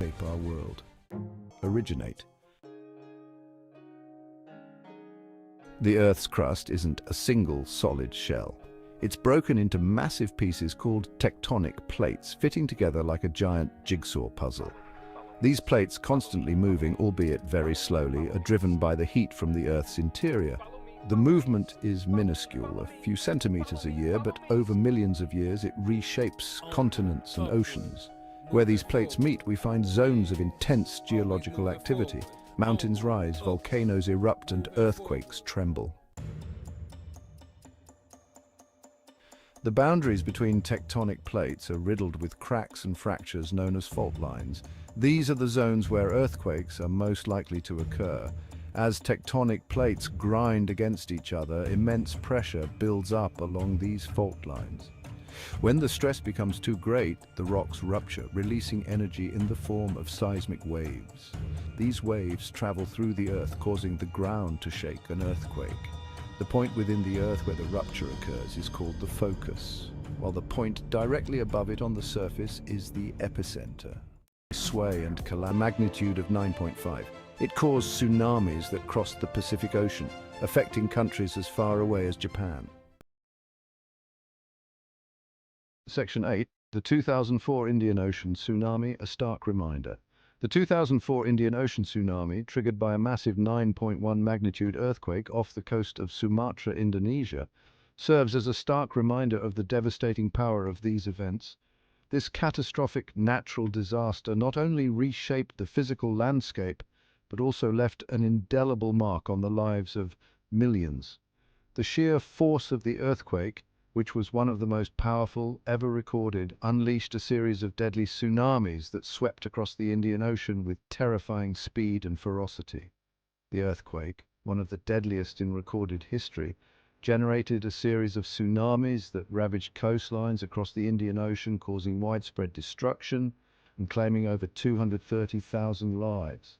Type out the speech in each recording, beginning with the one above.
shape our world. Originate. The Earth's crust isn't a single solid shell. It's broken into massive pieces called tectonic plates, fitting together like a giant jigsaw puzzle. These plates, constantly moving, albeit very slowly, are driven by the heat from the Earth's interior. The movement is minuscule, a few centimeters a year, but over millions of years it reshapes continents and oceans. Where these plates meet, we find zones of intense geological activity. Mountains rise, volcanoes erupt, and earthquakes tremble. The boundaries between tectonic plates are riddled with cracks and fractures known as fault lines. These are the zones where earthquakes are most likely to occur. As tectonic plates grind against each other, immense pressure builds up along these fault lines. When the stress becomes too great, the rocks rupture, releasing energy in the form of seismic waves. These waves travel through the Earth, causing the ground to shake, an earthquake. The point within the Earth where the rupture occurs is called the focus, while the point directly above it on the surface is the epicenter. Sway and collapse, magnitude of 9.5. It caused tsunamis that crossed the Pacific Ocean, affecting countries as far away as Japan. Section 8. The 2004 Indian Ocean Tsunami, a stark reminder. The 2004 Indian Ocean tsunami, triggered by a massive 9.1 magnitude earthquake off the coast of Sumatra, Indonesia, serves as a stark reminder of the devastating power of these events. This catastrophic natural disaster not only reshaped the physical landscape, but also left an indelible mark on the lives of millions. The sheer force of the earthquake, which was one of the most powerful ever recorded, unleashed a series of deadly tsunamis that swept across the Indian Ocean with terrifying speed and ferocity. The earthquake, one of the deadliest in recorded history, generated a series of tsunamis that ravaged coastlines across the Indian Ocean, causing widespread destruction and claiming over 230,000 lives.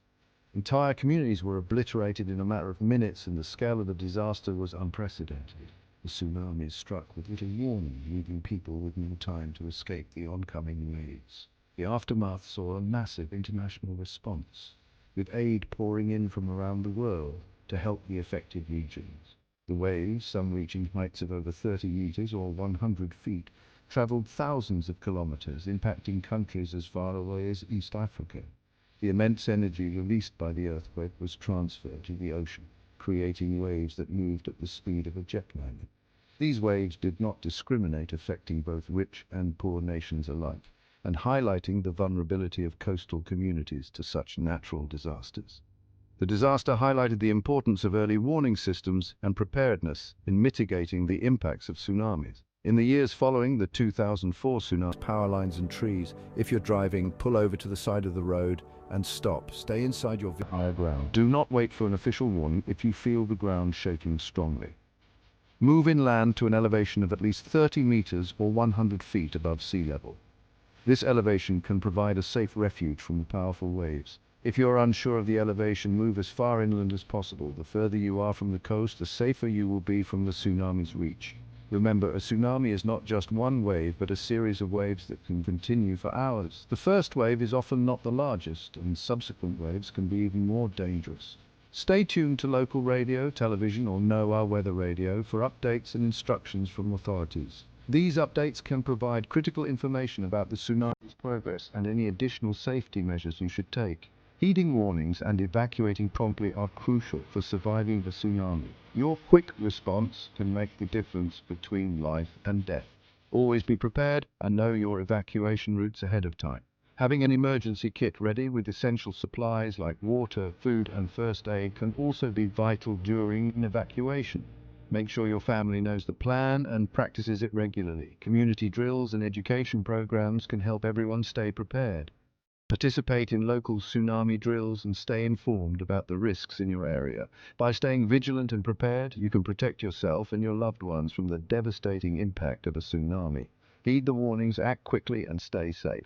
Entire communities were obliterated in a matter of minutes, and the scale of the disaster was unprecedented. The tsunamis struck with little warning, leaving people with no time to escape the oncoming waves. The aftermath saw a massive international response, with aid pouring in from around the world to help the affected regions. The waves, some reaching heights of over 30 meters or 100 feet, traveled thousands of kilometers, impacting countries as far away as East Africa. The immense energy released by the earthquake was transferred to the ocean, creating waves that moved at the speed of a jetliner. These waves did not discriminate, affecting both rich and poor nations alike, and highlighting the vulnerability of coastal communities to such natural disasters. The disaster highlighted the importance of early warning systems and preparedness in mitigating the impacts of tsunamis. In the years following the 2004 tsunami, power lines and trees. If you're driving, pull over to the side of the road and stop. Stay inside your higher ground. Do not wait for an official warning if you feel the ground shaking strongly. Move inland to an elevation of at least 30 meters or 100 feet above sea level. This elevation can provide a safe refuge from the powerful waves. If you're unsure of the elevation, move as far inland as possible. The further you are from the coast, the safer you will be from the tsunami's reach. Remember, a tsunami is not just one wave, but a series of waves that can continue for hours. The first wave is often not the largest, and subsequent waves can be even more dangerous. Stay tuned to local radio, television, or NOAA weather radio for updates and instructions from authorities. These updates can provide critical information about the tsunami's progress and any additional safety measures you should take. Heeding warnings and evacuating promptly are crucial for surviving the tsunami. Your quick response can make the difference between life and death. Always be prepared and know your evacuation routes ahead of time. Having an emergency kit ready with essential supplies like water, food, and first aid can also be vital during an evacuation. Make sure your family knows the plan and practices it regularly. Community drills and education programs can help everyone stay prepared. Participate in local tsunami drills and stay informed about the risks in your area. By staying vigilant and prepared, you can protect yourself and your loved ones from the devastating impact of a tsunami. Heed the warnings, act quickly, and stay safe.